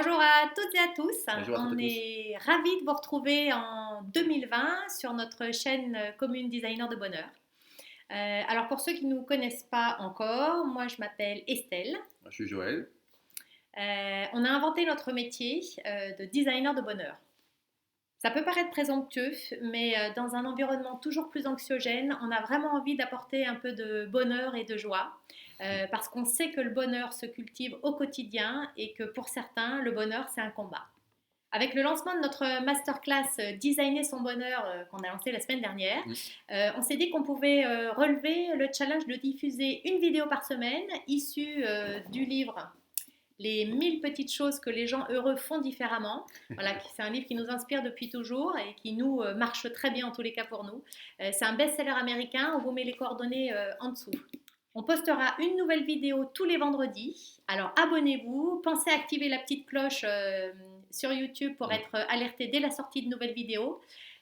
Bonjour à toutes et à tous. Bonjour à toutes On et tous. est ravis de vous retrouver en 2020 sur notre chaîne commune Designer de Bonheur. Alors pour ceux qui ne nous connaissent pas encore, moi je m'appelle Estelle. Moi, je suis Joël. On a inventé notre métier de designer de bonheur. Ça peut paraître présomptueux, mais dans un environnement toujours plus anxiogène, on a vraiment envie d'apporter un peu de bonheur et de joie, parce qu'on sait que le bonheur se cultive au quotidien et que pour certains, le bonheur, c'est un combat. Avec le lancement de notre masterclass Designer son bonheur qu'on a lancé la semaine dernière, Mm. on s'est dit qu'on pouvait relever le challenge de diffuser une vidéo par semaine issue du livre les 1000 petites choses que les gens heureux font différemment. Voilà, c'est un livre qui nous inspire depuis toujours et qui nous marche très bien en tous les cas pour nous. C'est un best-seller américain, on vous met les coordonnées en dessous. On postera une nouvelle vidéo tous les vendredis. Alors abonnez-vous, pensez à activer la petite cloche sur YouTube pour être alerté dès la sortie de nouvelles vidéos.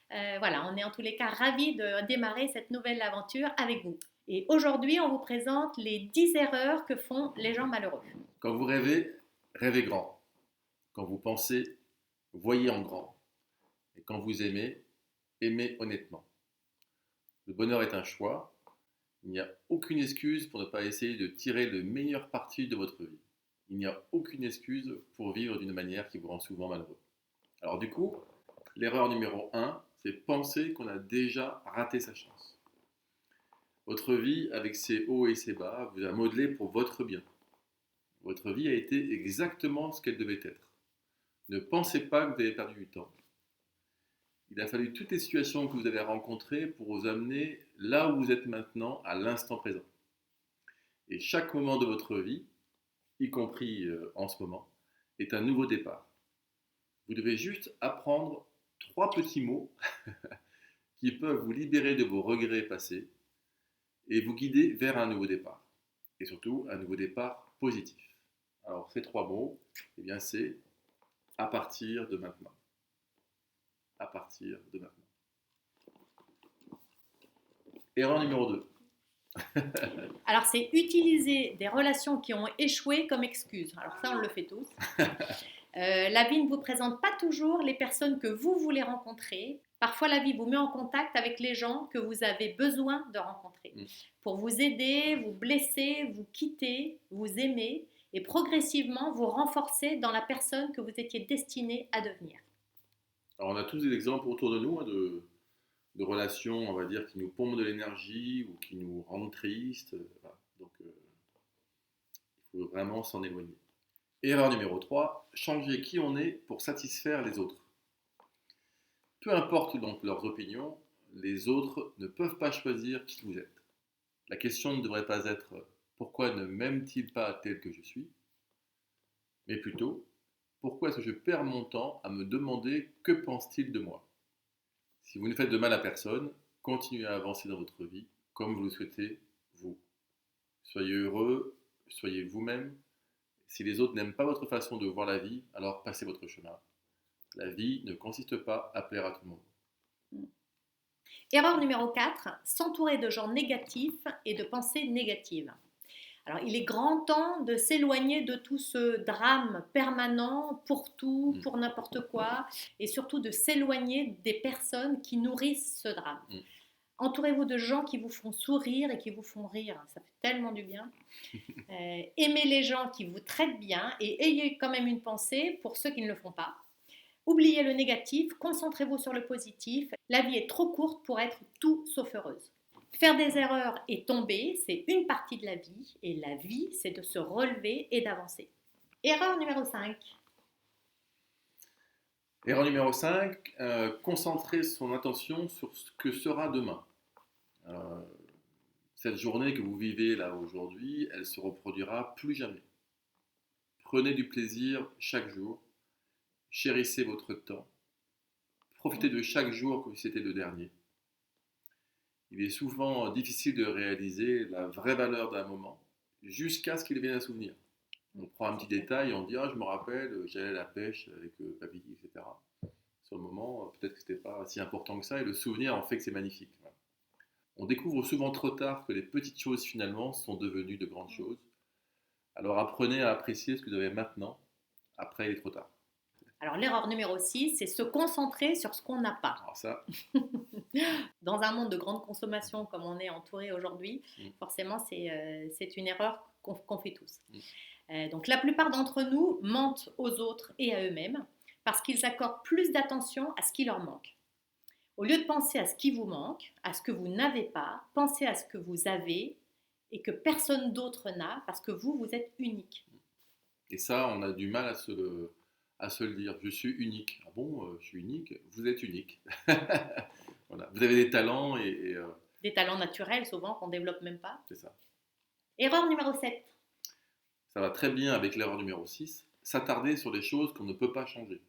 Voilà, on est en tous les cas ravis de démarrer cette nouvelle aventure avec vous. Et aujourd'hui, on vous présente les 10 erreurs que font les gens malheureux. Quand vous rêvez, rêvez grand. Quand vous pensez, voyez en grand. Et quand vous aimez, aimez honnêtement. Le bonheur est un choix. Il n'y a aucune excuse pour ne pas essayer de tirer le meilleur parti de votre vie. Il n'y a aucune excuse pour vivre d'une manière qui vous rend souvent malheureux. Alors du coup, l'erreur numéro 1, c'est penser qu'on a déjà raté sa chance. Votre vie, avec ses hauts et ses bas, vous a modelé pour votre bien. Votre vie a été exactement ce qu'elle devait être. Ne pensez pas que vous avez perdu du temps. Il a fallu toutes les situations que vous avez rencontrées pour vous amener là où vous êtes maintenant, à l'instant présent. Et chaque moment de votre vie, y compris en ce moment, est un nouveau départ. Vous devez juste apprendre 3 petits mots qui peuvent vous libérer de vos regrets passés et vous guider vers un nouveau départ. Et surtout, un nouveau départ positif. Alors, ces 3 mots, eh bien, c'est à partir de maintenant. À partir de maintenant. Erreur numéro 2. Alors, c'est utiliser des relations qui ont échoué comme excuse. Alors ça, on le fait tous. La vie ne vous présente pas toujours les personnes que vous voulez rencontrer. Parfois, la vie vous met en contact avec les gens que vous avez besoin de rencontrer pour vous aider, vous blesser, vous quitter, vous aimer et progressivement vous renforcer dans la personne que vous étiez destiné à devenir. Alors, on a tous des exemples autour de nous de relations, on va dire, qui nous pompent de l'énergie ou qui nous rendent tristes. Voilà. Donc, il faut vraiment s'en éloigner. Erreur numéro 3, changer qui on est pour satisfaire les autres. Peu importe donc leurs opinions, les autres ne peuvent pas choisir qui vous êtes. La question ne devrait pas être pourquoi ne m'aiment-ils pas tel que je suis, mais plutôt pourquoi est-ce que je perds mon temps à me demander que pense-t-il de moi. Si vous ne faites de mal à personne, continuez à avancer dans votre vie comme vous le souhaitez, vous. Soyez heureux, soyez vous-même. Si les autres n'aiment pas votre façon de voir la vie, alors passez votre chemin. La vie ne consiste pas à plaire à tout le monde. Erreur numéro 4, s'entourer de gens négatifs et de pensées négatives. Alors, il est grand temps de s'éloigner de tout ce drame permanent pour tout, pour n'importe quoi, et surtout de s'éloigner des personnes qui nourrissent ce drame. Entourez-vous de gens qui vous font sourire et qui vous font rire, ça fait tellement du bien. Aimez les gens qui vous traitent bien et ayez quand même une pensée pour ceux qui ne le font pas. Oubliez le négatif, concentrez-vous sur le positif. La vie est trop courte pour être tout sauf heureuse. Faire des erreurs et tomber, c'est une partie de la vie. Et la vie, c'est de se relever et d'avancer. Erreur numéro 5. Erreur numéro 5, concentrer son attention sur ce que sera demain. Euh, cette journée que vous vivez là aujourd'hui, elle se reproduira plus jamais. Prenez du plaisir chaque jour, chérissez votre temps, profitez de chaque jour comme si c'était le dernier. Il est souvent difficile de réaliser la vraie valeur d'un moment jusqu'à ce qu'il devienne un souvenir. On prend un petit détail et on dit ah je me rappelle j'allais à la pêche avec papy, etc. Sur le moment peut-être que c'était pas si important que ça et le souvenir en fait que c'est magnifique. Voilà. On découvre souvent trop tard que les petites choses finalement sont devenues de grandes choses. Alors apprenez à apprécier ce que vous avez maintenant, après il est trop tard. Alors l'erreur numéro 6, c'est se concentrer sur ce qu'on n'a pas. Alors ça, Dans un monde de grande consommation comme on est entouré aujourd'hui, Mm. forcément c'est une erreur qu'on fait tous. Mm. Donc la plupart d'entre nous mentent aux autres et à eux-mêmes parce qu'ils accordent plus d'attention à ce qui leur manque. Au lieu de penser à ce qui vous manque, à ce que vous n'avez pas, pensez à ce que vous avez et que personne d'autre n'a parce que vous êtes unique. et ça, on a du mal à se le dire. Je suis unique. Ah bon, je suis unique. Vous êtes unique. Voilà. Vous avez des talents et Des talents naturels souvent qu'on ne développe même pas. c'est ça. Erreur numéro 7. Ça va très bien avec l'erreur numéro 6. S'attarder sur des choses qu'on ne peut pas changer.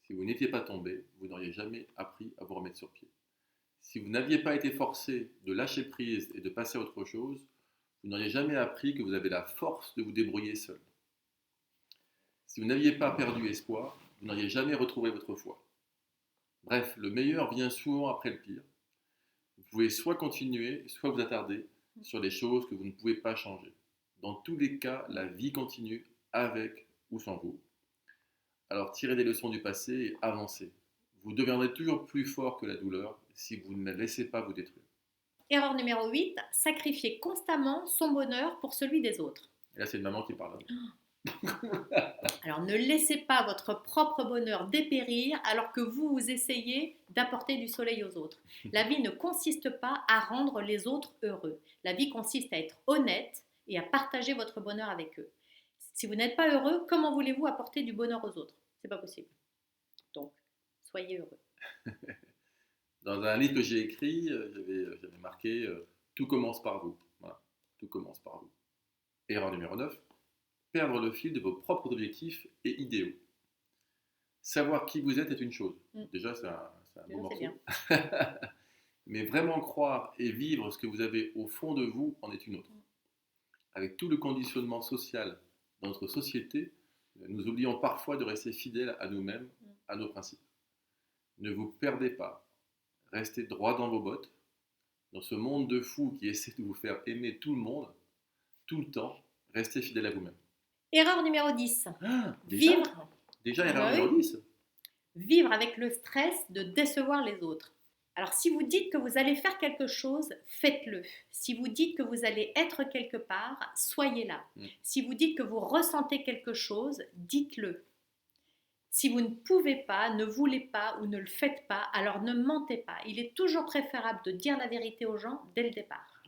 Si vous n'étiez pas tombé, vous n'auriez jamais appris à vous remettre sur pied. Si vous n'aviez pas été forcé de lâcher prise et de passer à autre chose, vous n'auriez jamais appris que vous avez la force de vous débrouiller seul. Si vous n'aviez pas perdu espoir, vous n'auriez jamais retrouvé votre foi. Bref, le meilleur vient souvent après le pire. Vous pouvez soit continuer, soit vous attarder sur les choses que vous ne pouvez pas changer. Dans tous les cas, la vie continue avec ou sans vous. Alors tirez des leçons du passé et avancez. Vous deviendrez toujours plus fort que la douleur si vous ne la laissez pas vous détruire. Erreur numéro 8, sacrifier constamment son bonheur pour celui des autres. Et là, c'est une maman qui parle. Alors ne laissez pas votre propre bonheur dépérir alors que vous essayez d'apporter du soleil aux autres. La vie ne consiste pas à rendre les autres heureux. La vie consiste à être honnête et à partager votre bonheur avec eux. Si vous n'êtes pas heureux, comment voulez-vous apporter du bonheur aux autres? C'est pas possible. Donc, soyez heureux. Dans un livre que j'ai écrit, j'avais marqué tout commence par vous. Voilà, tout commence par vous. Erreur numéro 9, perdre le fil de vos propres objectifs et idéaux. Savoir qui vous êtes est une chose. Déjà, c'est un beau morceau. Bien. Mais vraiment croire et vivre ce que vous avez au fond de vous en est une autre. Avec tout le conditionnement social dans notre société, nous oublions parfois de rester fidèles à nous-mêmes, à nos principes. Ne vous perdez pas. Restez droit dans vos bottes. Dans ce monde de fous qui essaie de vous faire aimer tout le monde, tout le temps, restez fidèle à vous-même. Erreur numéro 10. Déjà, Vivre. erreur numéro 10. Vivre avec le stress de décevoir les autres. Alors si vous dites que vous allez faire quelque chose, faites-le. Si vous dites que vous allez être quelque part, soyez là. Si vous dites que vous ressentez quelque chose, dites-le. Si vous ne pouvez pas, ne voulez pas ou ne le faites pas, alors ne mentez pas. Il est toujours préférable de dire la vérité aux gens dès le départ.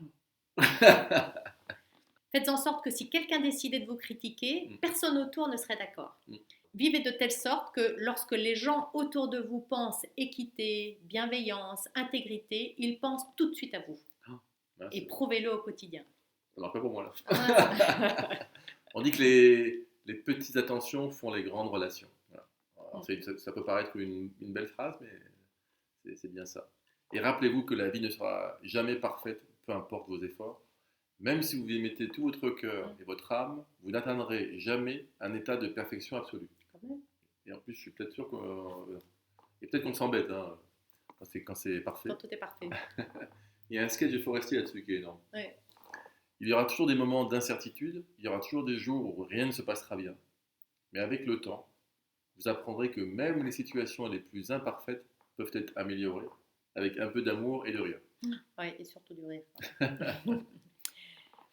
Faites en sorte que si quelqu'un décidait de vous critiquer, personne autour ne serait d'accord. Vivez de telle sorte que lorsque les gens autour de vous pensent équité, bienveillance, intégrité, ils pensent tout de suite à vous. Et prouvez-le au quotidien. Ça marche pas pour moi là. On dit que les petites attentions font les grandes relations. Voilà. Alors, ça peut paraître une belle phrase, mais c'est bien ça. Et rappelez-vous que la vie ne sera jamais parfaite, peu importe vos efforts. Même si vous y mettez tout votre cœur et votre âme, vous n'atteindrez jamais un état de perfection absolue. Et en plus, je suis peut-être sûr qu'on s'embête quand c'est parfait. Quand tout est parfait. Il y a un sketch de Forestier là-dessus qui est énorme. Ouais. Il y aura toujours des moments d'incertitude, il y aura toujours des jours où rien ne se passera bien. Mais avec le temps, vous apprendrez que même les situations les plus imparfaites peuvent être améliorées avec un peu d'amour et de rire. Oui, et surtout du rire.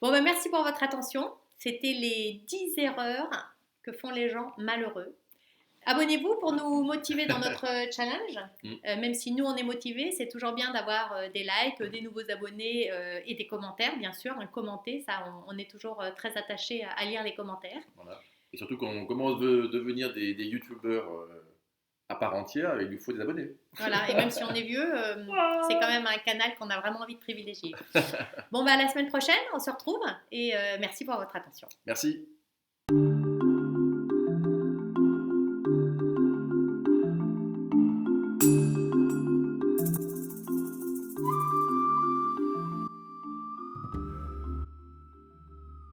Bon, ben merci pour votre attention. C'était les 10 erreurs que font les gens malheureux. Abonnez-vous pour nous motiver dans notre challenge. Même si nous, on est motivés, c'est toujours bien d'avoir des likes, des nouveaux abonnés et des commentaires, bien sûr. Commenter, ça, on est toujours très attachés à lire les commentaires. Voilà. Et surtout quand on veut devenir des youtubeurs à part entière, il nous faut des abonnés. Voilà, et même si on est vieux, c'est quand même un canal qu'on a vraiment envie de privilégier. Bon, bah, à la semaine prochaine, on se retrouve et merci pour votre attention. Merci.